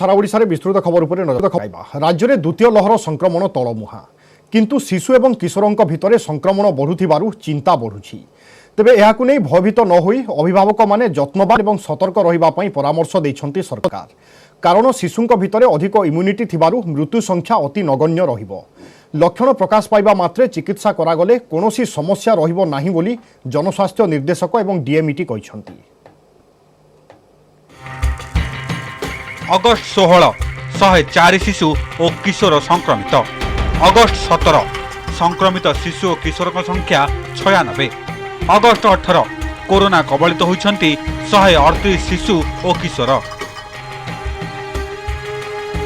सारा ओडिशा रे विस्तृत खबर उपर नजर रखाइबा। राज्य में द्वितीय लहर संक्रमण तलमुहा किंतु शिशु एवं किशोरंक भितरे संक्रमण बढ़ुथिबारु चिंता बढ़ुछि। तेबे एहाकु नै भयभीत न होई अभिभावक माने जत्नवान एवं सतर्क रहिबा पई परामर्श दैछन्ति सरकार। कारण शिशुंक भितरे अधिक इम्युनिटी थिबारु मृत्यु संख्या अति नगण्य रहिबो। लक्षण प्रकाश पाइबा मात्रे चिकित्सा करागले कोनोसी समस्या रहिबो नाही बोली जनस्वास्थ्य निर्देशक एवं डीएमईटी कहिसन्ति। अगस्ट 16 104 शिशु और किशोर संक्रमित। अगस्ट 17 संक्रमित शिशु और किशोर संख्या 96। अगस्ट 18 कोरोना कबलित होइछन्ति 138 शिशु और किशोर।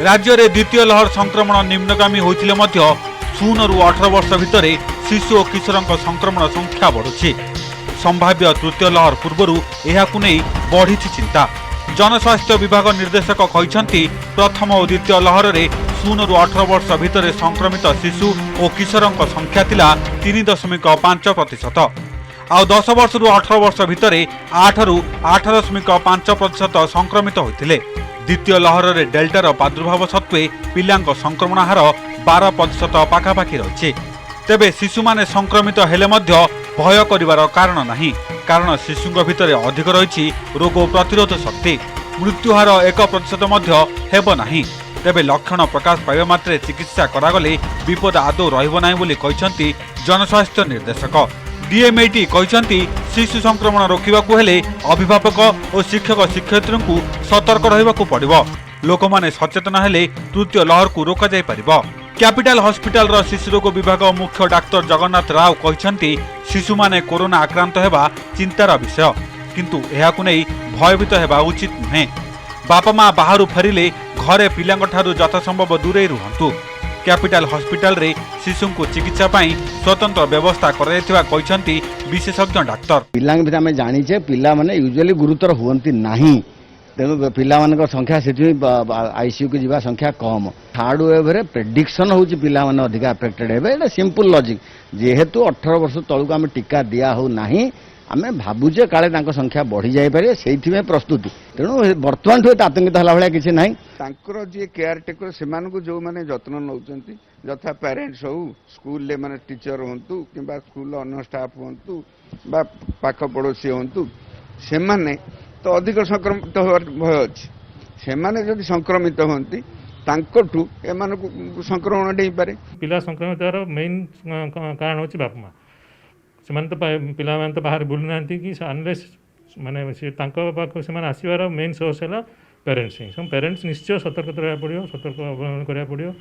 राज्य में द्वितीय लहर संक्रमण निम्नगामी होइतिले मध्य 0 ରୁ 18 वर्ष भितर शिशु और किशोर संक्रमण संख्या बढ़ुछि। संभाव्य तृतीय लहर पूर्वरु एहाकु नै बढ़िछि चिंता। जनस्वास्थ्य विभाग निर्देशक कहिसन्ति प्रथम और द्वितीय लहर रे 0 ରୁ 18 वर्ष भितर संक्रमित शिशु और किशोर संख्या थिला 3.5%। आ 10 वर्ष ରୁ 18 वर्ष भितर 8 ରୁ 8.5% संक्रमित होइतिले। द्वितीय लहर रे डेल्टार प्रादुर्भाव सत्वे पिलांक संक्रमण हार 12% पाखापाखि रही। तेबे शिशु माने संक्रमित हेले मध्य भय करिवार कारण नाही। कारण शिशुंक भितर अधिक रही रोग प्रतिरोध शक्ति। मृत्युहार 1% मध्य हेब नाही। तेबे लक्षण प्रकाश पाइबा मात्रे चिकित्सा करागले विपद आदौ रहिबो नाही बोली कहिसन्ति जनस्वास्थ्य निर्देशक। डीएमईटी कहिसन्ति शिशु संक्रमण रोकिबाकू हेले अभिभावक और शिक्षक शिक्षयित्री को सतर्क रहिबाकू पड़िबो। लोकमाने सचेतन हेले तृतीय लहर को रोका जाय परिबो। कैपिटल हॉस्पिटल रो शिशु रोग विभाग मुख्य डाक्टर जगन्नाथ राव कहिसन्ति शिशु माने कोरोना आक्रांत हेबा चिंतार विषय, किंतु एहाकु नै भयभीत हेबा उचित नुहे। बापा माँ बाहरु फेरिले घरे पिलांक ठारू यथासंभव दूरे रुहंतु। कैपिटल हॉस्पिटल रे शिशु को चिकित्सा पाई स्वतंत्र व्यवस्था कराइथिबा कहिसन्ति विशेषज्ञ डाक्टर। पिलांक भितर आमे जानिछे पिला माने यूजुअली गुरुतर हुअंती नाही। तेणु पिला संख्या से आईसीयू को जीवा संख्या कम। थर्ड वेव रे प्रेडिक्शन होची पिला माने अधिक अफेक्टेड हेबे। एटा सिंपल लॉजिक जेहेतु 18 वर्ष तळुक आमे टीका दिया हो नाही आमे भाबुजे काले तांको संख्या बढ़ी जाय पारे सेइथिमे प्रस्तुति। तेणु वर्तमान ठो आतंकित हला भलिया किछि नाही। तांकर जे केयर टेकर सेमान को जो माने जत्न नउचंती जथा पेरेंट्स हो स्कूल ले माने टीचर होंतु किबा स्कूल अन्य स्टाफ होंतु बा पाख पड़ोसी होंतु सेमाने तो अधिक संक्रमित भय अच्छी। सेमाने जदि संक्रमित होंती तांकटू एमानकु संक्रमण डेई पारे। पिला संक्रमित मेन कारण होची बाप माँ। सेमान तो पिला मान तो बाहर बुलु नांती कि अनलेस माने से तांको पाख सेमान आसीबार मेन सोर्स है पेरेंट्स ही। सम पेरेंट्स निश्चय सतर्क रहबा पड़ियो, सतर्क अवलंबन करबा पड़ियो।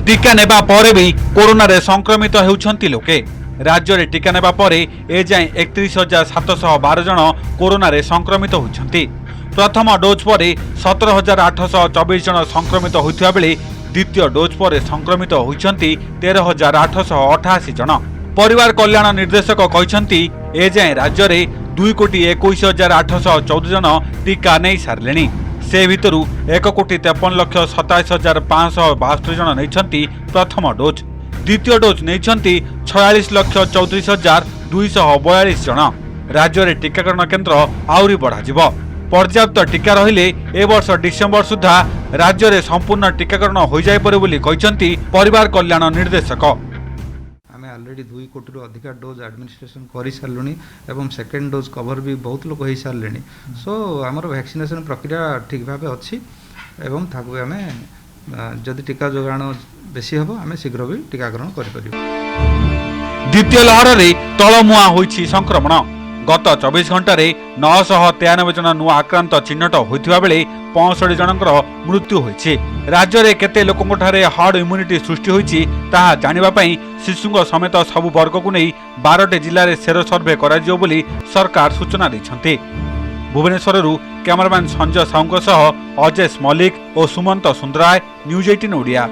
टीका नेबा परे भी कोरोना रे संक्रमित हेउछन्ति लोके। राज्य रे टीका नेबा परे ए जाय 31,712 जन कोरोना रे संक्रमित होइछन्ति। प्रथम डोज परे 17,824 जन संक्रमित होइथिबा बेले द्वितीय डोज परे संक्रमित होइछन्ति 13,888 जन। परिवार कल्याण निर्देशक कहिसन्ति ए जाय राज्य रे 2,21,814 जन टीका नै सारलेनी। से भितरु 1,53,27,572 जन नैछन्ति प्रथम डोज। द्वितीय डोज नैछन्ति 46,34,242 जन। राज्य में टीकाकरण केन्द्र आउरी बढ़ाजिबो। पर्याप्त टीका रहिले ए वर्ष डिसेम्बर सुधा राज्य में संपूर्ण टीकाकरण हो जाय परे बोली कहिसन्ति परिवार कल्याण निर्देशक। आमे ऑलरेडी 2 कोटी रु अधिक डोज एडमिनिस्ट्रेशन करि सारलुनी एवं सेकेंड डोज कवर भी बहुत लोग होई सारलेनी। सो हमर वैक्सीनेशन प्रक्रिया ठीक भाबे अछि एवं थाकु आमे जदि टीका जोगाण बेसी हबो आमे शीघ्र भी टीकाकरण करि परिबो। द्वितीय लहर रे तळमुआ होईछि संक्रमण। गत 24 घंटा रे 993 जन नुआ आक्रांत चिन्हट होइथिबा बेले 65 जनकर मृत्यु होईछि। राज्य रे केते लोकंक ठारे हार्ड इम्युनिटी सृष्टि होईछि ताहा जानिबा पई शिशुंग समेत सबु वर्ग को नै 12 जिल्ला रे सेरो सर्वे कराजियो बोली सरकार सूचना दैछन्ति। भुवनेश्वर कैमरामैन संजय साहू सह अजय मल्लिक और सुमंत सुंदराय, न्यूज 18 ओडिया।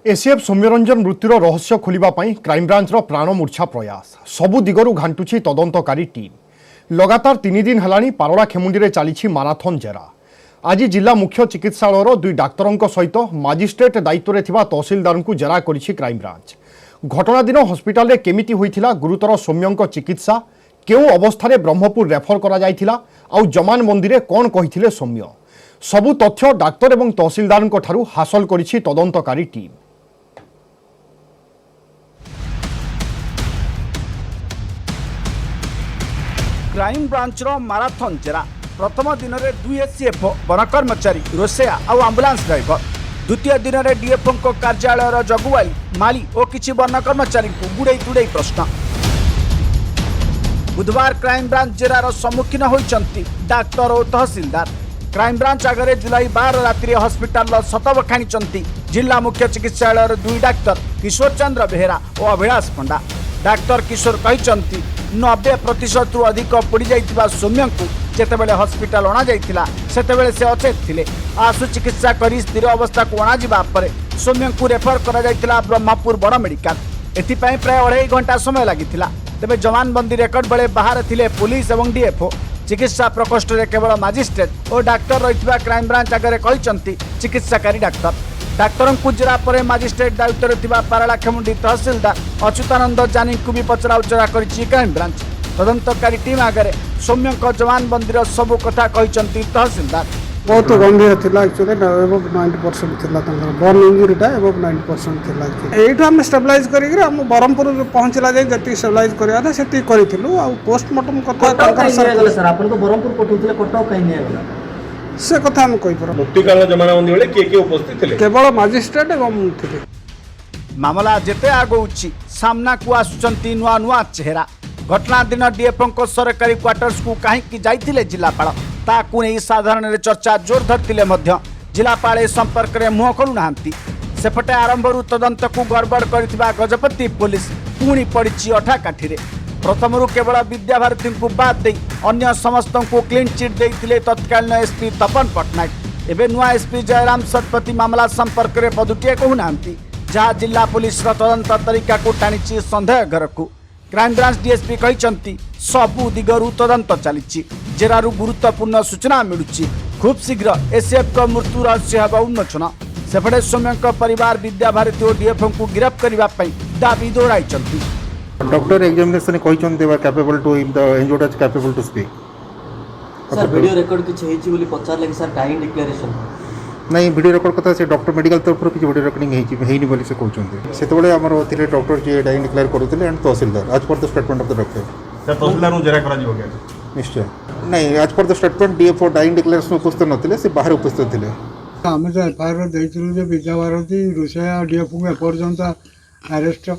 एसीएफ सौम्यरंजन मृत्युर रहस्य खोलिबा पई क्राइमब्रांच प्राणमूर्छा प्रयास। सबु दिगरु घांटुछि तदंतकारी टीम। लगातार 3 दिन हेलानी पारड़ा खेमुंडी रे चालिछि माराथन जेरा। आज जिला मुख्य चिकित्सालयर 2 डाक्तरंक सहित मजिस्ट्रेट दायित्व रे थिबा तहसीलदार को जेरा करिछि क्राइमब्रांच। घटना दिन हस्पिटाल रे केमिति होइथिला गुरुतर सौम्यंक चिकित्सा केउ अवस्था ब्रह्मपुर रेफर करा जाइथिला आउ जमानबंदी रे कोन कहिथिले सौम्य सबु तथ्य डाक्तर एवं तहसीलदार ठारू हासिल करिछि तदंतकारी टीम। क्राइम ब्रांचर माराथन जेरा प्रथम दिन में 2 एससीएफओ वन कर्मचारी रोसेया और आंबुलांस ड्राइवर द्वितीय दिन में डीएफओ कार्यालय जगुआई माली और किसी वन कर्मचारी को गुड़े तुड़े प्रश्न। बुधवार क्राइम ब्रांच जेरार सम्मुखीन होती डाक्तर और तहसीलदार। क्राइम ब्रांच आगे जुलाई 12 राति हस्पिटाल सत बखाणी जिला मुख्य चिकित्सालय 2 डाक्तर किशोर चंद्र बेहेरा और अभिलाष पंडा। डाक्तर किशोर कहते 90% रु अधिक पोड़ी जाइतिबा सौम्य को जेतेबेले हस्पिटाल अणा जाइतिला सेतेबेले से अचेत थिले। आशु चिकित्सा करी स्थिर अवस्था को अणा जिबा परे सौम्य को रेफर करा जाइतिला ब्रह्मपुर बड़ मेडिकल। एथिपाई प्राय 2.5 घंटा समय लागितिला। तेबे जवानबंदी रेकर्ड बेले बाहर थिले पुलिस एवं डीएफओ। चिकित्सा प्रकोष्ठ रे केवल मजिस्ट्रेट और डाक्तर रहितबा क्राइम ब्रांच आगे कहते चिकित्साकारी डाक्तर। डाक्तर को जेरा पर मजिस्ट्रेट दायित्व थिबा पारलाखेमुंडी तहसीलदार अच्युतानंद जानी को भी पचरा उचरा करिछि क्राइम ब्रांच। तदंतकारी टीम आगे सौम्य जवानबंदी सबु कथा कहते तहसीलदार। बहुत गंभीर थिला एक्चुअली एबव 90% थिला तंगर बर्न इंजरीटा एबव 90% थिला। एठो हम स्टेबलाइज करी हम बरमपुर पहुंचला जाय जति स्टेबलाइज करिया था सेति करिथिलु आ पोस्टमार्टम कथा तंकर सर आपन को बरमपुर पठौथिले कटक काई नै गेला से कथा हम कहि पर। मुक्तिकाल जमानाबंदी बेले के उपस्थित थिले केवल मजिस्ट्रेट एवं थिले। मामला जेते आगौछि सामना को आसुचंती नुआ नुआ चेहरा। घटना दिन डीएफओ सरकारी क्वार्टर्स को कहीं जाइथिले जिलापाल ताकू नहीं साधारण चर्चा जोर धरतिले मध्य जिलापाल संपर्क में मुह करू नांती। सेपटे आरंभरू तदंत को गड़बड़ करथिबा गजपति पुलिस पुणी पड़ी अठाकाठी। प्रथमरू केवल विद्याभारती को बाद दे अन्य समस्त को क्लीन चिट देइथिले तत्कालीन एसपी तपन पट्टनायक। एवं नुआ एसपी जयराम शतपथी मामला संपर्क में पदुटिए कहूना जहाँ जिला पुलिस तदंत तरीका को टाणी सन्देह घर को। क्राइम ब्रांच डीएसपी कहते सबु दिगरू तदंत चली जेरारू गुरुत्वपूर्ण सूचना मिलूँ। खूब शीघ्र एसीएफ का मृत्यु रहस्य होगा उन्मोचन। सेपटे सौम्य परिवार विद्याभारती और डीएफओ को गिरफ्त करने दाबी दौड़ाई। डॉक्टर एग्जामिनेशन कहते capable to the injured is capable to speak. Sir video record किछ हेची बोली पचार लगे सर डाइंग डिक्लेरेशन नहीं वीडियो रिकॉर्ड कथा से डॉक्टर मेडिकल तरफ किसी वीडियो रिकॉर्डिंग हेनी बोली से कहते से आमर थे डॉक्टर जी डाइंग डिक्लेयर करुले एंड तहसीलदार आज पर the statement of the doctor तहसीलदार जेरा करा जिवो गया निश्चय नहीं आज पर the statement DFO dying declaration उपस्थित नथिले से बाहर उपस्थित थे। आम जो एफआईआर देइथिलु जे विद्याभारती रोसेया डीएफओ को एपर्यंत अरेस्ट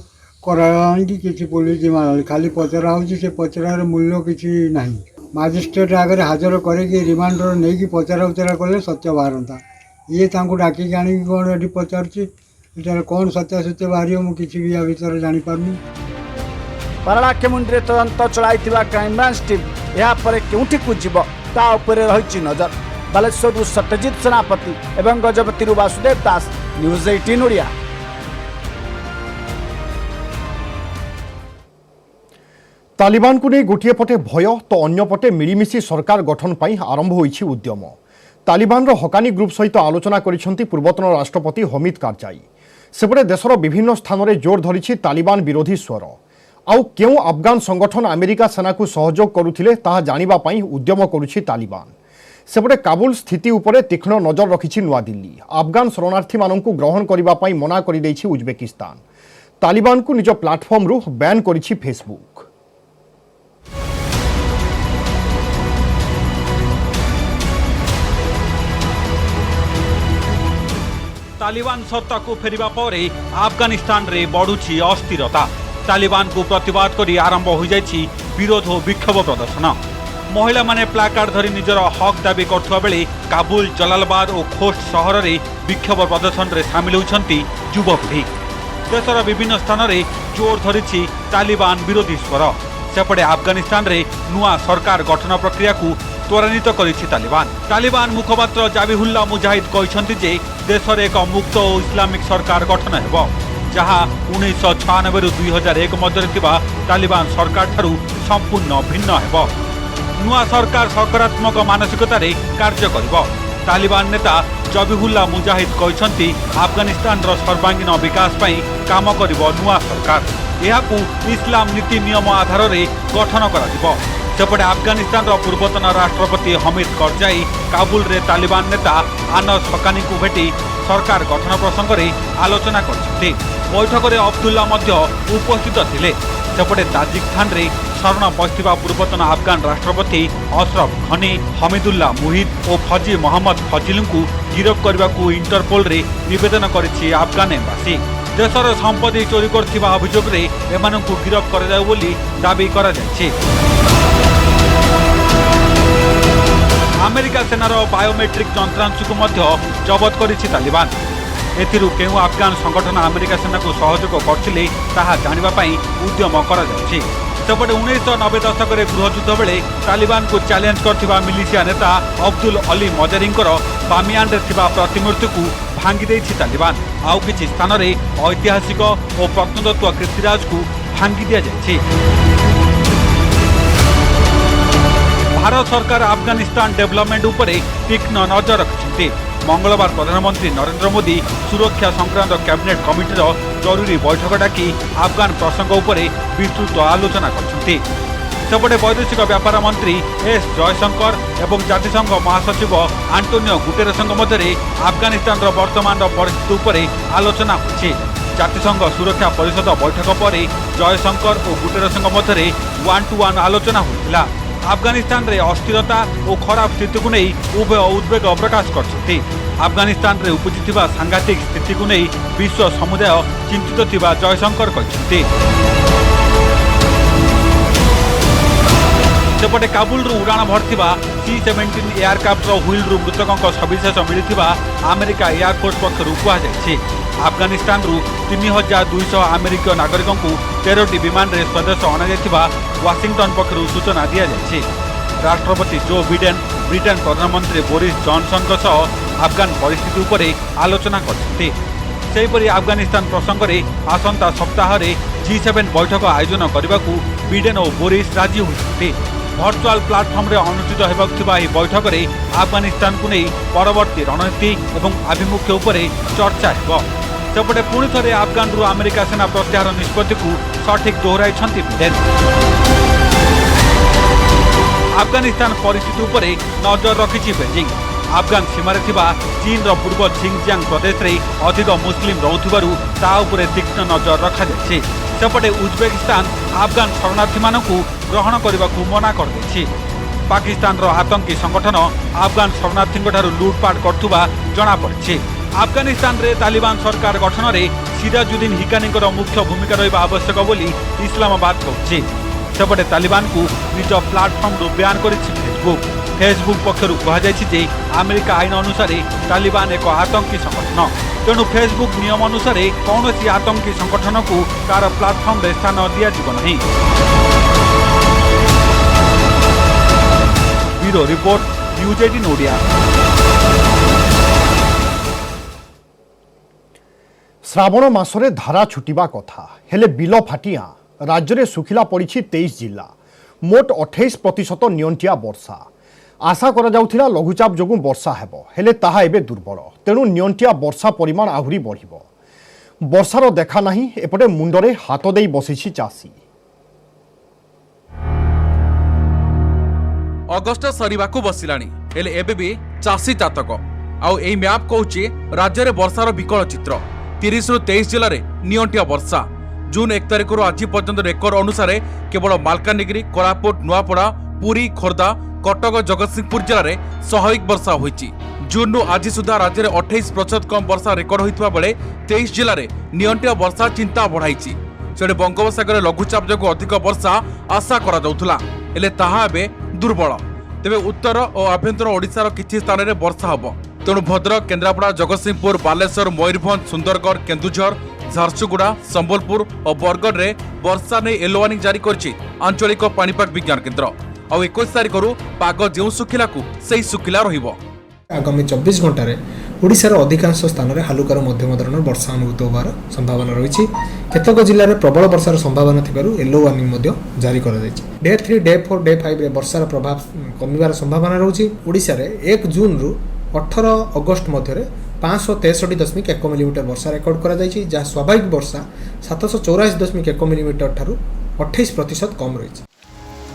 कराई किसी पुलिस जिम्मा खाली पचरा होची से पचरार मूल्य किसी नहीं। मजिस्ट्रेट आगे हाजर करके रिमांडर नहीं कि पचरा उचरा कले सत्य बाहरता। ये डाकिक आनी कौन ये पचार कौन सत्यासत्य बाहर मुझे भी या भर जापारनी। पारलाखेमुंडी तदंत चलाई क्राइम ब्रांच टीम यापर केउठी को जीव ता उपरे रही नजर। बालेश्वर सत्यजित सेनापति एवं गजपति वासुदेव दास न्यूज 18 ओडिया। तालिबान को नहीं गोटे पटे भय तो अन्य पटे मिलमिशी सरकार गठन पर आरंभ होइछि उद्यम। तालिबान हकानी ग्रुप सहित आलोचना करिसेंति पूर्वतन राष्ट्रपति हमिद कारजाई। सेपटे देशर विभिन्न स्थान में जोर धरी तालिबान विरोधी स्वर। आउ क्यों अफगान संगठन अमेरिका सेना को सहयोग करुथिले ताहा जानिबा पई उद्यम करुछि तालिबान। सेपटे काबुल स्थिति उपरे तीक्ष्ण नजर रखिछि नुआ दिल्ली। अफगान शरणार्थी माननकु ग्रहण करिबा पई मना करि दैछि उज्बेकिस्तान। तालिबान को निज प्लाटफर्म रु बैन करिछि फेसबुक। तालिबान सत्ता को फेरिबा परे अफगानिस्तान रे बढ़ुछि अस्थिरता। तालिबान को प्रतिवाद करी आरंभ हो जाइछि विरोध और विक्षोभ प्रदर्शन। महिला माने प्लाकार्ड धरी निजर हक दाबी करथुवा बेले काबुल, जलालाबाद और खोस्ट सहर रे विक्षोभ प्रदर्शन रे शामिल होइछन्ति युवपीढ़ी। देशर विभिन्न स्थान रे जोर धरिछि तालिबान विरोधी स्वर। सेपटे अफगानिस्तान रे नुआ सरकार गठन प्रक्रिया को त्वरान्वित करिछि तालिबान। तालिबान मुखपात्र जाबिहुल्लाह मुजाहिद कहते जे देश में एक मुक्त और इस्लामिक सरकार गठन हेबो जहाँ 1996 रु 2001 मध्य तालिबान सरकार ठारू संपूर्ण भिन्न हेबो। नुआ सरकार सकारात्मक मानसिकतार कार्य करिबो। तालिबान नेता जबिहुल्लाह मुजाहिद कहते अफगानिस्तान सर्वांगीन विकास पई काम करिबो नुआ सरकार। ଏହାକୁ ଇସଲାମ ନୀତି ନିୟମ ଆଧାରରେ ଗଠନ କରାଯିବ। ସେପଟେ ଆଫଗାନିସ୍ତାନର ପୂର୍ବତନ ରାଷ୍ଟ୍ରପତି ହମିଦ କରଜାଇ କାବୁଲରେ ତାଲିବାନ ନେତା ଆନସ ହକାନିଙ୍କୁ ଭେଟି ସରକାର ଗଠନ ପ୍ରସଙ୍ଗରେ ଆଲୋଚନା କରିଛନ୍ତି। ବୈଠକରେ ଅବଦୁଲ୍ଲା ମଧ୍ୟ ଉପସ୍ଥିତ ଥିଲେ। ସେପଟେ ତାଜିକିସ୍ତାନରେ ଶରଣ ପଶିଥିବା ପୂର୍ବତନ ଆଫଗାନ ରାଷ୍ଟ୍ରପତି ଅଶରଫ ଘନି, ହମିଦୁଲ୍ଲା ମୁହିଦ ଓ ଫଜି ମହମ୍ମଦ ଫଜିଲଙ୍କୁ ଗିରଫ କରିବାକୁ ଇଣ୍ଟରପୋଲରେ ନିବେଦନ କରିଛି ଆଫଗାନ ଏମ୍ବାସି। ଦେଶର ସମ୍ପତ୍ତି ଚୋରି କରିଥିବା ଅଭିଯୋଗରେ ଏମାନଙ୍କୁ ଗିରଫ କରାଯାଉ ବୋଲି ଦାବି କରାଯାଇଛି। ଆମେରିକା ସେନାର ବାୟୋମେଟ୍ରିକ୍ ଯନ୍ତ୍ରାଂଶକୁ ମଧ୍ୟ ଜବତ କରିଛି ତାଲିବାନ। ଏଥିରୁ କେଉଁ ଆଫଗାନ ସଂଗଠନ ଆମେରିକା ସେନାକୁ ସହଯୋଗ କରିଥିଲେ ତାହା ଜାଣିବା ପାଇଁ ଉଦ୍ୟମ କରାଯାଉଛି। ସେପଟେ 1990 ଦଶକରେ ଗୃହଯୁଦ୍ଧ ବେଳେ ତାଲିବାନକୁ ଚ୍ୟାଲେଞ୍ଜ କରିଥିବା ମିଲିସିଆ ନେତା ଅବଦୁଲ ଅଲି ମଜାରିଙ୍କର ବାମିୟାନରେ ଥିବା ପ୍ରତିମୂର୍ତ୍ତିକୁ ଭାଙ୍ଗି ଦେଇଛି ତାଲିବାନ। ଆଉ କିଛି ସ୍ଥାନରେ ଐତିହାସିକ ଓ ପ୍ରତ୍ନତତ୍ତ୍ୱ କୀର୍ତ୍ତିରାଜକୁ ଭାଙ୍ଗି ଦିଆଯାଇଛି। ଭାରତ ସରକାର ଆଫଗାନିସ୍ତାନ ଡେଭଲପମେଣ୍ଟ ଉପରେ ତୀକ୍ଷ୍ଣ ନଜର ରଖିଛନ୍ତି। ମଙ୍ଗଳବାର ପ୍ରଧାନମନ୍ତ୍ରୀ ନରେନ୍ଦ୍ର ମୋଦି ସୁରକ୍ଷା ସଂକ୍ରାନ୍ତ କ୍ୟାବିନେଟ୍ କମିଟିର ଜରୁରୀ ବୈଠକ ଡାକି ଆଫଗାନ ପ୍ରସଙ୍ଗ ଉପରେ ବିସ୍ତୃତ ଆଲୋଚନା କରିଛନ୍ତି। ସେପଟେ ବୈଦେଶିକ ବ୍ୟାପାର ମନ୍ତ୍ରୀ ଏସ୍ ଜୟଶଙ୍କର ଏବଂ ଜାତିସଂଘ ମହାସଚିବ ଆଣ୍ଟୋନିଓ ଗୁଟେରସଙ୍କ ମଧ୍ୟରେ ଆଫଗାନିସ୍ତାନର ବର୍ତ୍ତମାନର ପରିସ୍ଥିତି ଉପରେ ଆଲୋଚନା ହୋଇଛି। ଜାତିସଂଘ ସୁରକ୍ଷା ପରିଷଦ ବୈଠକ ପରେ ଜୟଶଙ୍କର ଓ ଗୁଟେରସଙ୍କ ମଧ୍ୟରେ 1-to-1 ଆଲୋଚନା ହୋଇଥିଲା। ଆଫଗାନିସ୍ତାନରେ ଅସ୍ଥିରତା ଓ ଖରାପ ସ୍ଥିତିକୁ ନେଇ ଉଭୟ ଉଦ୍ବେଗ ପ୍ରକାଶ କରିଛନ୍ତି। ଆଫଗାନିସ୍ତାନରେ ଉପୁଜିଥିବା ସାଂଘାତିକ ସ୍ଥିତିକୁ ନେଇ ବିଶ୍ୱ ସମୁଦାୟ ଚିନ୍ତିତ ଥିବା ଜୟଶଙ୍କର କହିଛନ୍ତି। ସେପଟେ କାବୁଲରୁ ଉଡ଼ାଣ ଭରିଥିବା C-17 ଏୟାରକ୍ରାଫ୍ଟର ହ୍ୱିଲ୍ରୁ ମୃତକଙ୍କ ସବିଶେଷ ମିଳିଥିବା ଆମେରିକା ଏୟାରଫୋର୍ସ ପକ୍ଷରୁ କୁହାଯାଇଛି। ଆଫଗାନିସ୍ତାନରୁ 3200 ଆମେରିକୀୟ ନାଗରିକଙ୍କୁ 13ଟି ବିମାନରେ ସ୍ୱଦେଶ ଅଣାଯାଇଥିବା ୱାଶିଂଟନ ପକ୍ଷରୁ ସୂଚନା ଦିଆଯାଇଛି। ରାଷ୍ଟ୍ରପତି ଜୋ ବିଡେନ ବ୍ରିଟେନ୍ ପ୍ରଧାନମନ୍ତ୍ରୀ ବୋରିସ ଜନସନଙ୍କ ସହ ଆଫଗାନ ପରିସ୍ଥିତି ଉପରେ ଆଲୋଚନା କରିଛନ୍ତି। ସେହିପରି ଆଫଗାନିସ୍ତାନ ପ୍ରସଙ୍ଗରେ ଆସନ୍ତା ସପ୍ତାହରେ G7 ବୈଠକ ଆୟୋଜନ କରିବାକୁ ବିଡେନ ଓ ବୋରିସ ରାଜି ହୋଇଛନ୍ତି। ଭର୍ଚୁଆଲ ପ୍ଲାଟଫର୍ମରେ ଅନୁଷ୍ଠିତ ହେବାକୁ ଥିବା ଏହି ବୈଠକରେ ଆଫଗାନିସ୍ତାନକୁ ନେଇ ପରବର୍ତ୍ତୀ ରଣନୀତି ଏବଂ ଆଭିମୁଖ୍ୟ ଉପରେ ଚର୍ଚ୍ଚା ହେବ। ସେପଟେ ପୁଣି ଥରେ ଆଫଗାନରୁ ଆମେରିକା ସେନା ପ୍ରତ୍ୟାହାର ନିଷ୍ପତ୍ତିକୁ ସଠିକ୍ ଦୋହରାଇଛନ୍ତି ବିଡେନ। ଆଫଗାନିସ୍ତାନ ପରିସ୍ଥିତି ଉପରେ ନଜର ରଖିଛି ବେଜିଂ। ଆଫଗାନ ସୀମାରେ ଥିବା ଚୀନର ପୂର୍ବ ଝିଙ୍ଗଜିଆଙ୍ଗ ପ୍ରଦେଶରେ ଅଧିକ ମୁସଲିମ ରହୁଥିବାରୁ ତା ଉପରେ ତୀକ୍ଷ୍ଣ ନଜର ରଖାଯାଇଛି। ସେପଟେ ଉଜବେକିସ୍ତାନ ଆଫଗାନ ଶରଣାର୍ଥୀମାନଙ୍କୁ ଗ୍ରହଣ କରିବାକୁ ମନା କରିଦେଇଛି। ପାକିସ୍ତାନର ଆତଙ୍କୀ ସଂଗଠନ ଆଫଗାନ ଶରଣାର୍ଥୀଙ୍କଠାରୁ ଲୁଟ୍ପାଟ କରୁଥିବା ଜଣାପଡ଼ିଛି। ଆଫଗାନିସ୍ତାନରେ ତାଲିବାନ ସରକାର ଗଠନରେ ସିରାଜୁଦ୍ଦିନ ହିକାନିଙ୍କର ମୁଖ୍ୟ ଭୂମିକା ରହିବା ଆବଶ୍ୟକ ବୋଲି ଇସଲାମାବାଦ କହୁଛି। ସେପଟେ ତାଲିବାନକୁ ନିଜ ପ୍ଲାଟଫର୍ମରୁ ବ୍ୟାନ୍ କରିଛି ଫେସବୁକ୍ ପକ୍ଷରୁ କୁହାଯାଇଛି ଯେ ଆମେରିକା ଆଇନ ଅନୁସାରେ ତାଲିବାନ ଏକ ଆତଙ୍କୀ ସଂଗଠନ। ତେଣୁ ଫେସବୁକ୍ ନିୟମ ଅନୁସାରେ କୌଣସି ଆତଙ୍କୀ ସଂଗଠନକୁ ତାର ପ୍ଲାଟଫର୍ମରେ ସ୍ଥାନ ଦିଆଯିବ ନାହିଁ। Bureau report, news 18 Odia. ଶ୍ରାବଣ ମାସରେ ଧାରା ଛୁଟିବା କଥା, ହେଲେ ବିଲ ଫାଟିଆ ରାଜ୍ୟରେ ଶୁଖିଲା ପଡ଼ିଛି 23 ଜିଲ୍ଲା। ମୋଟ 28% ନିଅଣ୍ଟିଆ ବର୍ଷା। ଆଶା କରାଯାଉଥିଲା ଲଘୁଚାପ ଯୋଗୁଁ ବର୍ଷା ହେବ, ହେଲେ ତାହା ଏବେ ଦୁର୍ବଳ। ତେଣୁ ନିଅଣ୍ଟିଆ ବର୍ଷା ପରିମାଣ ଆହୁରି ବଢ଼ିବ। ବର୍ଷାର ଦେଖା ନାହିଁ, ଏପଟେ ମୁଣ୍ଡରେ ହାତ ଦେଇ ବସିଛି ଚାଷୀ। ଅଗଷ୍ଟ ସରିବାକୁ ବସିଲାଣି, ହେଲେ ଏବେ ବି ଚାଷୀ ତାତକ। ଆଉ ଏହି ମ୍ୟାପ୍ କହୁଛି ରାଜ୍ୟରେ ବର୍ଷାର ବିକଳ ଚିତ୍ର। 30ରୁ 23 ଜିଲ୍ଲାରେ ନିଅଣ୍ଟିଆ ବର୍ଷା। ଜୁନ୍ 1 ତାରିଖରୁ ଆଜି ପର୍ଯ୍ୟନ୍ତ ରେକର୍ଡ ଅନୁସାରେ କେବଳ ମାଲକାନଗିରି, କୋରାପୁଟ, ନୂଆପଡ଼ା, ପୁରୀ, ଖୋର୍ଦ୍ଧା, କଟକ, ଜଗତସିଂହପୁର ଜିଲ୍ଲାରେ ସ୍ୱାଭାବିକ ବର୍ଷା ହୋଇଛି। ଜୁନ୍ରୁ ଆଜି ସୁଦ୍ଧା ରାଜ୍ୟରେ 28% କମ୍ ବର୍ଷା ରେକର୍ଡ ହୋଇଥିବା ବେଳେ 23 ଜିଲ୍ଲାରେ ନିଅଣ୍ଟିଆ ବର୍ଷା ଚିନ୍ତା ବଢ଼ାଇଛି। ସେଠି ବଙ୍ଗୋପସାଗରରେ ଲଘୁଚାପ ଯୋଗୁଁ ଅଧିକ ବର୍ଷା ଆଶା କରାଯାଉଥିଲା, ହେଲେ ତାହା ଏବେ ଦୁର୍ବଳ। ତେବେ ଉତ୍ତର ଓ ଆଭ୍ୟନ୍ତର ଓଡ଼ିଶାର କିଛି ସ୍ଥାନରେ ବର୍ଷା ହେବ। ତେଣୁ ଭଦ୍ରକ, କେନ୍ଦ୍ରାପଡ଼ା, ଜଗତସିଂହପୁର, ବାଲେଶ୍ୱର, ମୟୂରଭଞ୍ଜ, ସୁନ୍ଦରଗଡ଼, କେନ୍ଦୁଝର, ଝାରସୁଗୁଡ଼ା, ସମ୍ବଲପୁର ଓ ବରଗଡ଼ରେ ବର୍ଷା ନେଇ ୟେଲୋ ୱାର୍ଣ୍ଣିଂ ଜାରି କରିଛି ଆଞ୍ଚଳିକ ପାଣିପାଗ ବିଜ୍ଞାନ କେନ୍ଦ୍ର। ଆଉ 21 ତାରିଖରୁ ପାଗ ଯେଉଁ ଶୁଖିଲାକୁ ସେହି ଶୁଖିଲା ରହିବ। ଆଗାମୀ 24 ଘଣ୍ଟାରେ ଓଡ଼ିଶାର ଅଧିକାଂଶ ସ୍ଥାନରେ ହାଲୁକାରୁ ମଧ୍ୟମ ଧରଣର ବର୍ଷା ଅନୁଭୂତ ହେବାର ସମ୍ଭାବନା ରହିଛି। କେତେକ ଜିଲ୍ଲାରେ ପ୍ରବଳ ବର୍ଷାର ସମ୍ଭାବନା ଥିବାରୁ ୟେଲୋ ୱାର୍ଣ୍ଣିଂ ମଧ୍ୟ ଜାରି କରାଯାଇଛି। ଡେ 3, ଡେ 4, ଡେ 5ରେ ବର୍ଷାର ପ୍ରଭାବ କମିବାର ସମ୍ଭାବନା ରହୁଛି। ଓଡ଼ିଶାରେ 1 ଜୁନ୍ରୁ 18 ଅଗଷ୍ଟ ମଧ୍ୟରେ 563.1 मिलीमीटर वर्षा रेकर्ड करा जायछि जहाँ स्वाभाविक वर्षा 784.1 मिलीमीटर ठारू 28% कम रही।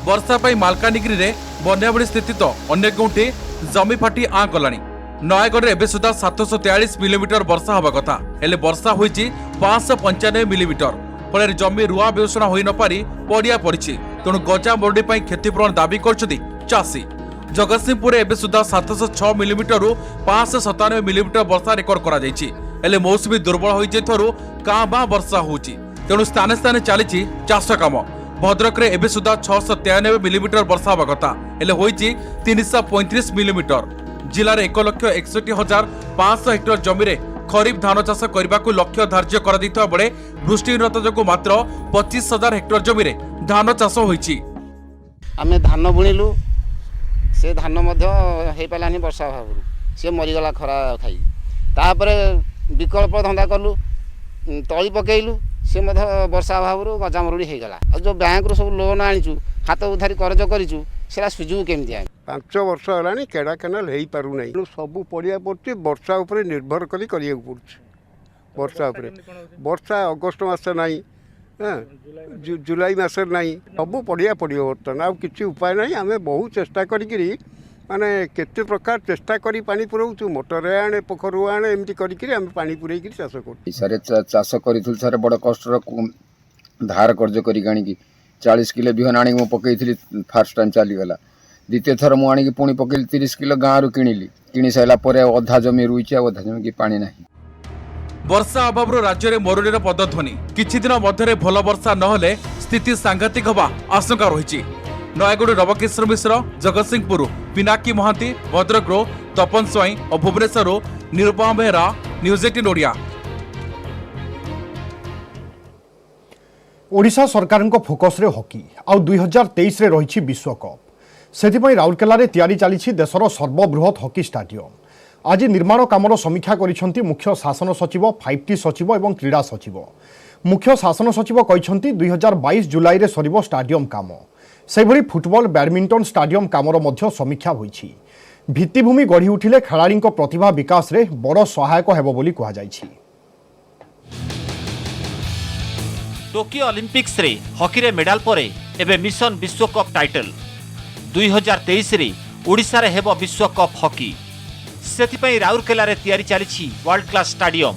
वर्षा पाई मालकानगिरी रे बन्या भली स्थिति तो अन्य कोठी जमी फाटी आ गलानी। नयगढ़ एबे सुधा 743 मिलीमीटर वर्षा हवा कथा हेले वर्षा होईछि 595 मिलीमीटर फल जमी रुआ बेउषणा होई न पारी पड़िया पड़िछि। तेणु गजा मरुड़ी पाई क्षतिपूरण दाबी करछथि चाषी। जगतसिंहपुर एबे सुधा 706 मिलीमीटर रु 597 मिलीमीटर वर्षा रेकर्ड करा जायछि हेले मौसुमी दुर्बल होई जेथरु कां बा वर्षा होउछि। तेणु स्थाने स्थाने चलीछि चाष काम। भद्रक रे एबे सुधा 693 मिलीमीटर वर्षा हवा कथा हेले होईछि 335 मिलीमीटर। जिले में 1,61,500 हेक्टर जमी रे खरीफ धान चाष करने को लक्ष्य धार्य कर बेले वृष्टिहीनता जो मात्र 25,000 हेक्टर जमी रे धान चाष होईछि। आमे धान बुणिलु से धान हो पारानी वर्षा अभाव सी मरीगला खरा खाई तापरे विकल्प धंदा कलु तली पकेलु सी वर्षा अभाव गजामरुड़ी हो गला। जो बैंक रू सब लोन आनीचु हाथ उधारी करज करूँ से सुझु केमती आए 5 वर्ष है केड़ा केनाल हो पार ना सब पड़िया पड़े वर्षा उपर निर्भर करी वर्षा उपर वर्षा अगस्ट मस ना जुलाई मस ना सब पड़िया पड़ो बर्तमान आ कि उपाय ना आम बहुत चेष्टा करी माने केते प्रकार चेष्टा करी पानी पुराऊँ मोटर आने पोखर आने एमती करी पानी पुरे चाष कर चाष करूँ सारे बड़ कष्ट धार कर्ज कर 40 किलो बिहन आनी मु पकई फास्ट टाइम चलीगला द्वितीय थर मुझे पुणी पकई 30 किलो गाँव किणी सारा अधा जमी रुई अधा जमी की पानी ना। वर्षा अभाव राज्य में मरुड़ीर पदध्वनि किछि दिन मध्य भल वर्षा नहले स्थिति सांघातिक हवा आशंका रही। नयगढ़ नवकिशोर मिश्र जगतसिंहपुर पिनाकी महांती भद्रकरो तपन स्वाई और भुवनेश्वर निरुपमा बेहरा न्यूज 18 ओडिया। ओडिशा सरकार फोकस रे हॉकी आउ 2023 रे रही विश्वकप से राउरकेला रे तैयारी चली देशर सर्वबृहत हॉकी स्टाडियम। आज निर्माण कामर समीक्षा करिसेंती मुख्य शासन सचिव 5T सचिव और क्रीड़ा सचिव। मुख्य शासन सचिव कहते 2022 जुलाई रे सरिबो स्टाडियम काम से फुटबॉल बैडमिंटन स्टाडियम कामर मध्य समीक्षा होईछि। भित्तिभूमि गढ़ी उठिले खेलाड़ी प्रतिभा विकास रे बड़ सहायक हेबो बोली कहा जायछि। टोकियो ओलंपिक्स रे हॉकी रे मेडल परे एबे मिशन विश्वकप टाइटल 2023 रे ओडिशा रे हेबो विश्वकप हॉकी सेतिपई राउरकेला रे तैयारी चली वर्ल्ड क्लास स्टाडियम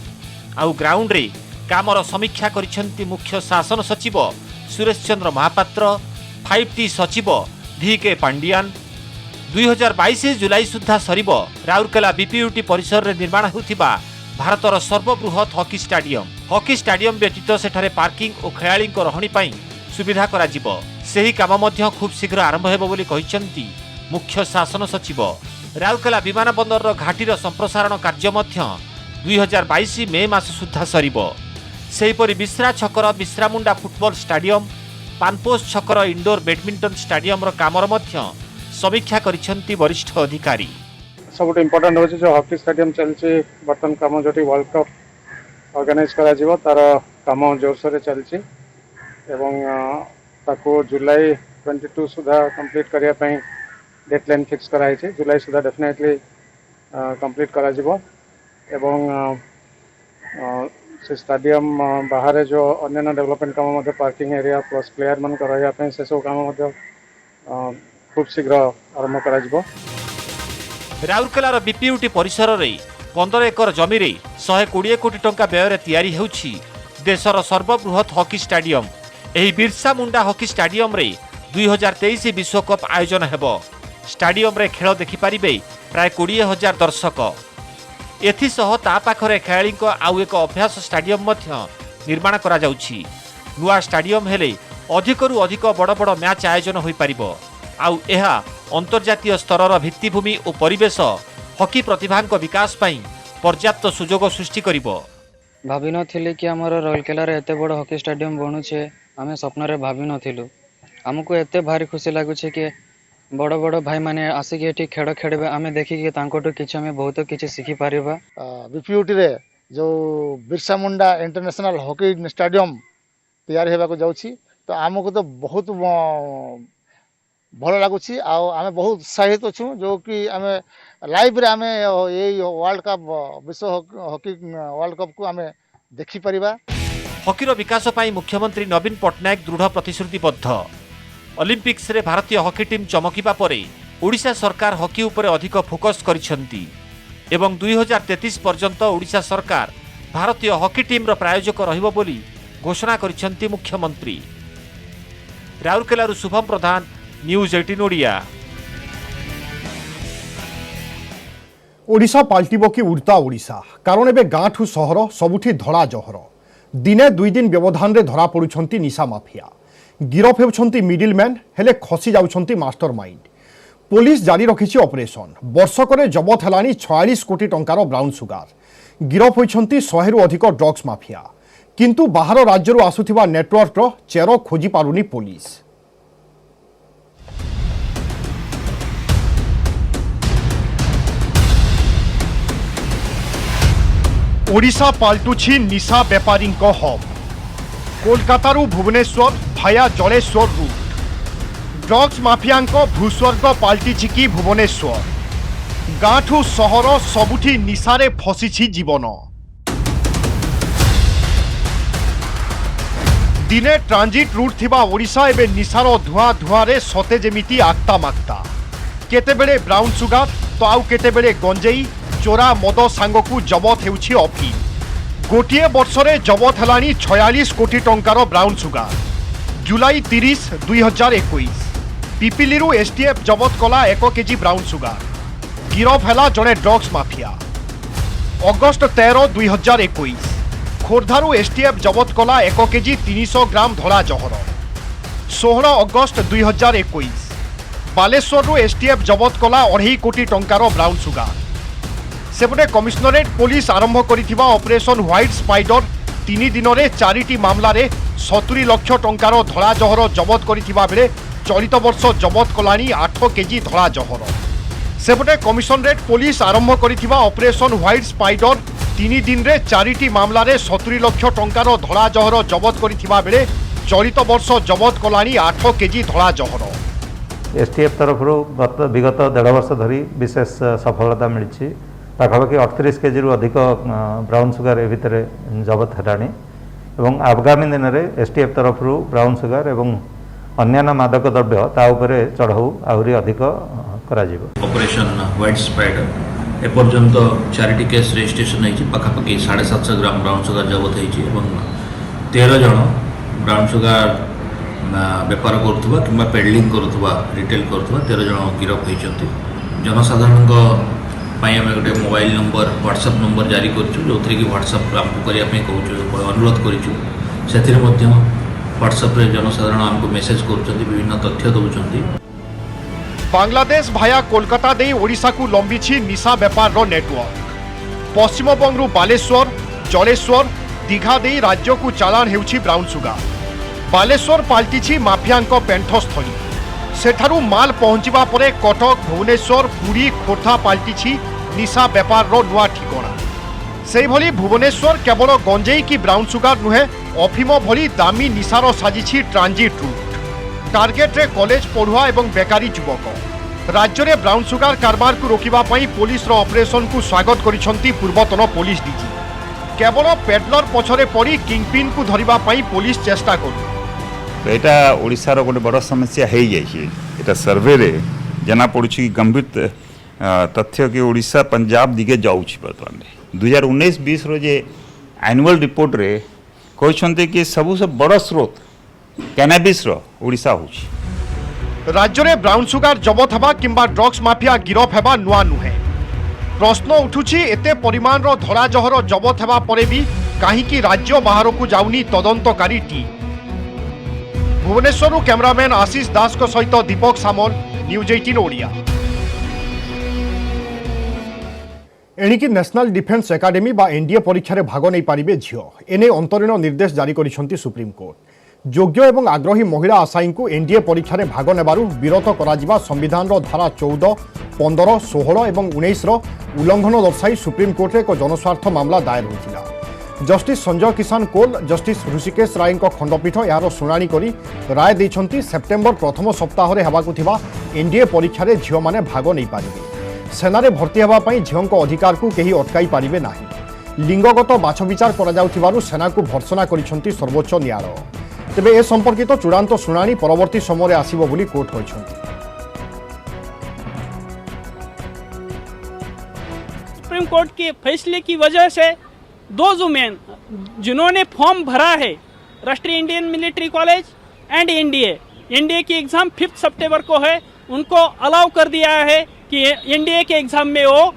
आउ ग्राउंड रे कामर समीक्षा करिसेंती मुख्य शासन सचिव सुरेश चंद्र महापात्र 5T सचिव VK पांडियान। 2022 जुलाई सुधा सरिबो राउरकेला बीपीयूटी परिसर रे निर्माण होउथिबा भारतर सर्वबृहत हॉकी स्टाडियम व्यतीत सेठारे पार्किंग और खेलाड़ी रहणी पाई सुविधा करा जिवो। सेही काम मध्य खूब शीघ्र आरंभ हेबो बोली कहिसेंती मुख्य शासन सचिव। राउरकेला विमान बंदर घाटीर संप्रसारण कार्य मध्य 2022 मे मास सुधा सरिबो। सेहीपरि बिश्रा छकर बिश्रामुंडा फुटबॉल स्टाडियम पानपोस छकर इंडोर बैडमिंटन स्टाडियम रो कामर मध्य समीक्षा करिसेंती वरिष्ठ अधिकारी। सब इम्पोर्टाट हूँ जो हॉकी स्टेडियम चलती बर्तमान कम जो वर्ल्ड कप ऑर्गेनाइज करा तार कम जोरसोर चलती जुलाई 22 सुधा कंप्लीट करने डेडलाइन फिक्स कराई जुलाई सुधा डेफिनेटली कंप्लीट करा से स्टेडियम बाहर जो अन्य डेवलपमेंट काम पार्किंग एरिया प्लस प्लेयर मान रहा से सब काम खूब शीघ्र आरंभ करा। राउरकेलार बीपीयूटी परिसर रे 15 एकर जमी रे 120 कोटी टंका व्यय रे तैयारी हेउछि देशर सर्वबृहत हॉकी स्टाडियम। एही बिरसा मुंडा हॉकी स्टाडियम रे 2023 विश्वकप आयोजन हेबो। स्टाडियम रे खेल देखि पारिबे प्राय 20,000 दर्शक। एथिसह ता पाखरे खेलाड़ी आउ एक अभ्यास स्टाडियम मध्य निर्माण करा जाउछि। नुआ स्टाडियम हेले अधिकरु अधिक बड़ बड़ मैच आयोजन होई पारिबो आउ एहा अंतर्जातीय स्तरर भित्तिभूमि और परिवेश हॉकी प्रतिभांक विकास पाई पर्याप्त सुजोग सृष्टि करिबो। भाभी नथिले कि हमर राउरकेला रे एते बड़ हॉकी स्टेडियम बनुछे आमे स्वप्न रे भाभी नथिलु। हमको एते भारी खुशी लागुछे कि बड़ बड़ भाई माने आसी के एठी खेल खेडबे आमे देखि कि तांकोटो किछ आमे बहुत किछ सिखि पारिबा। बीपीयूटी रे जो Birsa Munda international hockey stadium तैयार हेबा को जाउछि तो हमको तो बहुत भल लगुच आम बहुत उत्साहित अच्छू जो कि आम लाइव रे आम यही वर्ल्ड कप विश्व हॉकी वर्ल्ड कप को आम देखिपर। हकीर विकास ପାଇଁ मुख्यमंत्री नवीन पट्टनायक दृढ़ प्रतिश्रुतिबद्ध। ओलंपिक्स रे भारतीय हॉकी टीम चमकिबा परे ओडिशा सरकार हॉकी उपरे अधिक फोकस करिसेंती एवं 2033 पर्यंत ओडिशा सरकार भारतीय हॉकी टीम रो प्रायोजक रहिबो बोली घोषणा करिसेंती मुख्यमंत्री। राउरकेलारू शुभम प्रधान, न्यूज 18 ओडिया। ओडिशा पाल्टिब कि उड़ता ओडिशा, कारण एबे गाँठू सहर सबुठी धड़ा जहर। दिने 2 दिन व्यवधान रे धरा पड़ुछंती निशा माफिया। गिरफ हेउछंती मिडिलमैन, हेले खसी जाउछंती मास्टरमाइंड। पुलिस जारी रखिछि ऑपरेशन। वर्षकरे जबत हेलानी 46 कोटी टंकार ब्राउन सुगार। गिरफ होइछंती 100 रु अधिक ड्रग्स माफिया, किंतु बाहर राज्यरू आसुथिबा नेटवर्कर चेर खोजी पारुनी पुलिस। ओडिशा पाल्टुछि निशा बेपारी हब। कोलकातारू भुवनेश्वर भाया जलेश्वर रूट। ड्रग्स माफिया भूस्वर्ग पाल्टिछि कि भुवनेश्वर। गाँठू सहर सबुठी निशारे फसिछि जीवन। दिने ट्रांजिट रूट थिबा ओडिशा एबे निशार धुआं धुआं रे सते जेमिति आक्ता माक्ता। केतेबेले ब्राउन सुगार तो आउ केतेबेले गंजेई चोरा मद सांगकू जबत हेउछि अफिम। गोटिए वर्षरे जबत हेलानी 46 कोटी टंकार ब्राउन सुगार। जुलाई 30, 2021 पिपिलीरू एसटीएफ जबत कला 1 केजी ब्राउन सुगार। गिरफ हेला जड़े ड्रग्स माफिया। अगस्ट 13, 2021 खोर्धारू एसटीएफ जबत कला 1 केजी 300 ग्राम धड़ा जहर। 16 अगस्ट 2021 बालेश्वररू एसटीएफ जबत कला 2.5 कोटी टंकार ब्राउन सुगार। सेपटे कमिशनरेट पुलिस आरंभ करिथिबा ऑपरेशन व्हाइट स्पाइडर 3 दिन में 4टी मामला रे 70 लाख टंकार धड़ा जहर जबत करिथिबा बेले चलित वर्ष जबत कलानी 8 केजी धड़ा जहर। सेपटे कमिशनरेट पुलिस आरंभ करिथिबा ऑपरेशन व्हाइट स्पाइडर 3 दिन में 4टी मामला रे 70 लाख टंकार धड़ा जहर जबत करिथिबा बेले चलित वर्ष जबत कलानी 8 केजी धड़ा जहर। एसटीएफ तरफ विगत 1.5 वर्ष धरी विशेष सफलता मिली। पाखापाखि 38 केजी रु अधिक ब्राउन सुगार ए भितर जबत हेलानी एवं आगामी दिन में एसटीएफ तरफ ब्राउन सुगार एवं अन्यान्य मादक द्रव्य ता उपरे चढ़ाऊ आहरी अधिक करा जिवो। ऑपरेशन व्हाइट स्पाइडर एपर्यंत 4टी केस रजिस्ट्रेशन होइछि। पाखापाखि 750 ग्राम ब्राउन सुगार जबत होइछि एवं 13 जन ब्राउन सुगार बेपार करुवा कि पेडलिंग करुवा रिटेल करुवा 13 जन गिरफ होइछन्ति। जनसाधारण आम गोटे मोबाइल नंबर व्हाट्सएप नंबर जारी करूँ जो कि व्हाट्सएप आमको करने कहूँ अनुरोध करूँ। से व्हाट्सएप जनसाधारण आमको मेसेज कर विभिन्न तथ्य दौरान। बांग्लादेश भाया कोलकाता दे ओडिशा को लंबी निशा बेपार नेटवर्क। पश्चिम बंगरू बालेश्वर जलेश्वर दीघा दे राज्य को चालान हेउछि ब्राउन सुगार। बालेश्वर पाल्टिछि माफिया पेंठस्थली। सेठारू माल पहुंचवा परे कटक भुवनेश्वर पुरी खोर्धा पाल्टिछि निशा बेपार नुआ ठिकाना। से भली भुवनेश्वर केवल गंजेई की ब्राउन सुगार नुहे अफिम भली दामी निशार साजिछि ट्रांजिट रूट। टार्गेट रे कॉलेज पढ़ुआ एवं बेकारी युवक। राज्य में ब्राउन सुगार कारबार को रोकिबा पई पुलिस रो ऑपरेशन को स्वागत करिसंती पूर्वतन पुलिस डीजी। केवल पेडलर पछरे पड़ी किंगपिन को धरिबा पई पुलिस चेष्टा करू। तो यहाँ ओडिशार गोटे बड़ समस्या हो जाए। सर्वे रे जना पड़ी गंभीर तथ्य कि ओडिशा पंजाब दिगे जाऊँगी। बर्तमान 2019-20 रो जे एनुअल रिपोर्ट रे कहते कि सबु से बड़ स्रोत कैनाबिस रो ओडिशा होछि। राज्य में ब्राउन सुगार जबत हवा किंबा ड्रग्स माफिया गिरफ हेबा नुआ नुहे। प्रश्न उठुछि एते परिमाण रो धड़ा जहर जबत हेबा परे भी काहीकि राज्य बाहर को जाउनी तदंतकारी टीम। भुवनेश्वर कैमरामैन आशीष दास को सहित दीपक सामल, न्यूज 18 ओडिया। एणिकी नेशनल डिफेन्स एकाडेमी बा एनडीए परीक्षा रे भाग नहीं पारिबे झियो। एने अंतरीण निर्देश जारी करिसंती सुप्रीम कोर्ट। योग्य एवं आग्रही महिला आशायी को एनडीए परीक्षा रे भाग नेबारु विरत कराजिबा संविधान रो धारा 14, 15, 16 एवं 19 रो उल्लंघन दर्शाई सुप्रीम कोर्ट रे एक जनस्वार्थ मामला दायर होइतिला। जस्टिस संजय किसान कोल जस्टिस ऋषिकेश राय खंडपीठ यार शुणाणी करी राय देइछंती सेप्टेम्बर प्रथम सप्ताह हेबाकुथिबा एनडीए परीक्षा रे झियो माने भाग नै पारिबे। सेनारे भर्ती हेबा पई झियोंको अधिकार को केही अटकाई पारिबे नाही। लिंगगत बाछविचार करा जाउथिबारु सेना को भर्सना करिसंती सर्वोच्च न्यायालय। तेबे ए संपर्कित चूड़ांत शुणाणी परवर्ती समय आसिबो बोली कोर्ट कहिसंती। सुप्रीम कोर्ट के फैसले की वजह से 2 वुमेन जिन्होंने फॉर्म भरा है राष्ट्रीय Indian military college and NDA की एग्ज़ाम 5 सितंबर को है, उनको अलाउ कर दिया है कि एनडीए के एग्ज़ाम में वो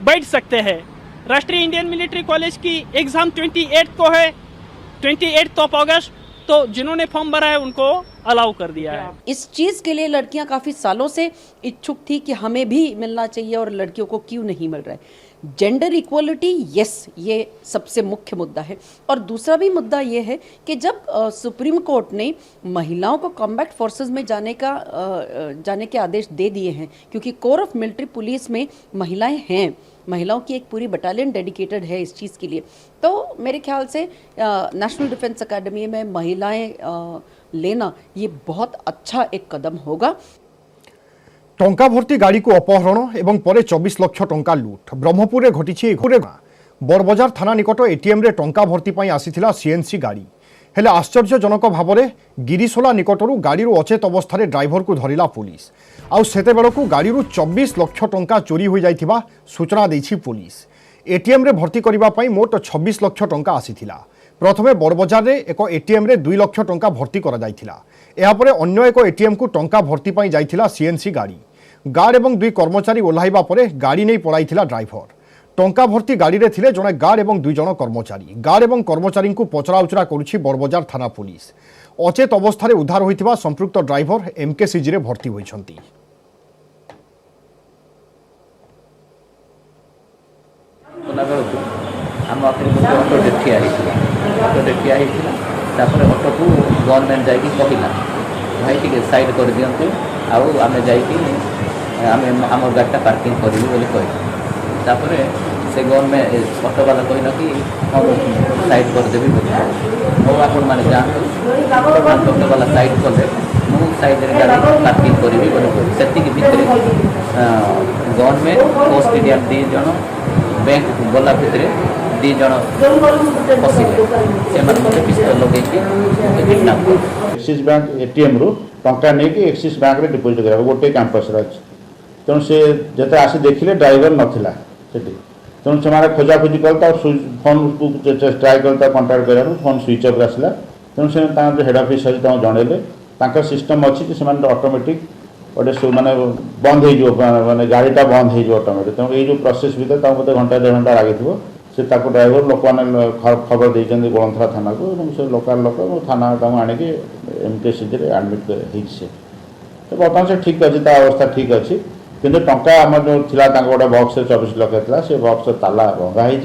बैठ सकते हैं। राष्ट्रीय इंडियन मिलिट्री कॉलेज की एग्ज़ाम 28 को है, 28 अगस्त, तो जिन्होंने फॉर्म भरा है उनको अलाउ कर दिया है। इस चीज़ के लिए लड़कियां काफ़ी सालों से इच्छुक थी कि हमें भी मिलना चाहिए और लड़कियों को क्यों नहीं मिल रहा है। जेंडर इक्वलिटी, यस, ये सबसे मुख्य मुद्दा है। और दूसरा भी मुद्दा ये है कि जब सुप्रीम कोर्ट ने महिलाओं को कॉम्बैट फोर्सेस में जाने के आदेश दे दिए हैं, क्योंकि कोर ऑफ मिलिट्री पुलिस में महिलाएं हैं, महिलाओं की एक पूरी बटालियन डेडिकेटेड है इस चीज़ के लिए, तो मेरे ख्याल से नेशनल डिफेंस अकेडमी में महिलाएं लेना ये बहुत अच्छा एक कदम होगा। टंका भर्ती गाड़ी को अपहरण एवं परे 24 लाख टंका लुट ब्रह्मपुर में घटी। बरबजार थाना निकट एटीएम रे टंका भर्ती पाई आसीथिला सीएनसी गाड़ी हेले आश्चर्यजनक भाव में गिरीशोला निकटरू गाड़ी अचेत अवस्था ड्राइवर को धरिला पुलिस। आउ सेते बेलकू गाड़ी 24 लाख टंका चोरी हो जाइथिबा सूचना देछि पुलिस। एटीएम रे भर्ती करिबा पाई मोट 26 लाख टंका आसीथिला। प्रथमे बरबजार रे एक एटीएम रे 2 लाख टंका भर्ती करा जाइथिला। एहा परे अन्य एक एटीएम को टंका भर्ती पाई जाइथिला सीएनसी गाड़ी। गार्ड एवं 2 कर्मचारी ओह्लाइबा परे गाड़ी नहीं पड़ाइथिला ड्राइवर। टंका भर्ती गाड़ी रे थिले जणे गार्ड एवं 2 जण कर्मचारी। गार्ड एवं कर्मचारी को पचराउचरा करुछि बरबजार थाना पुलिस। अचेत अवस्था रे उद्धार होइथिबा संपृक्त ड्राइवर एमकेसीजी रे भर्ती होइछंती। हम ऑटो ठिया होता तापर ऑटो को गवर्नमेंट जाकि कहला भाई टे साइड कर दिंतु आम आम गाड़ीटा पार्किंग करी तापर से गवर्नमेंट ऑटो वाला कहला कि हम साइड करदेवी हो आपण मैंने जातु ऑटो वाला साइड कले मु साइड गाड़ी पार्किंग करी से भितर गवर्नमेंट पोस्ट एरिया 2 जन बैंक गला भितर 2 जन पसिले पिस्तल लगे किडनैप कर एक्सिस बैंक एटीएम रु टंका नहीं कि एक्सिस बैंक रे डिपोजिट करा गोटे कैंपस रे तेणु से जते आसी देखिले ड्राइवर नथिला सेठी तेणु से मारे खोजा खोजी करता फोन को ट्राई करता कांटेक्ट करा फोन स्विच ऑफ आसला तेणु से हेड ऑफिस सहित जणेले सिस्टम अच्छी कि ऑटोमेटिक गोटे माने बंद हो माने गाड़ीटा बंद हो ऑटोमेटिक तेणु ये प्रोसेस भर मतलब घंटा 1.5 घंटा लगी से ड्राइवर लोक मैंने खबर देते गोलंथरा थाना को से लोकाल लोक थाना आणिक एमकेसीजी आडमिट हो बर्तमान से ठीक अच्छे अवस्था ठीक अच्छी किंतु टंका आम जो थी गोटे बक्स 24 लाख था से बक्स ताला भंगाई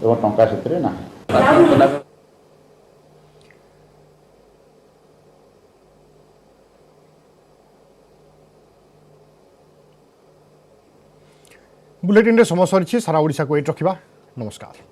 टंका से ना। बुलेटिन रे समय सरी सारा ओडिशा को एट रखिबा। नमस्कार।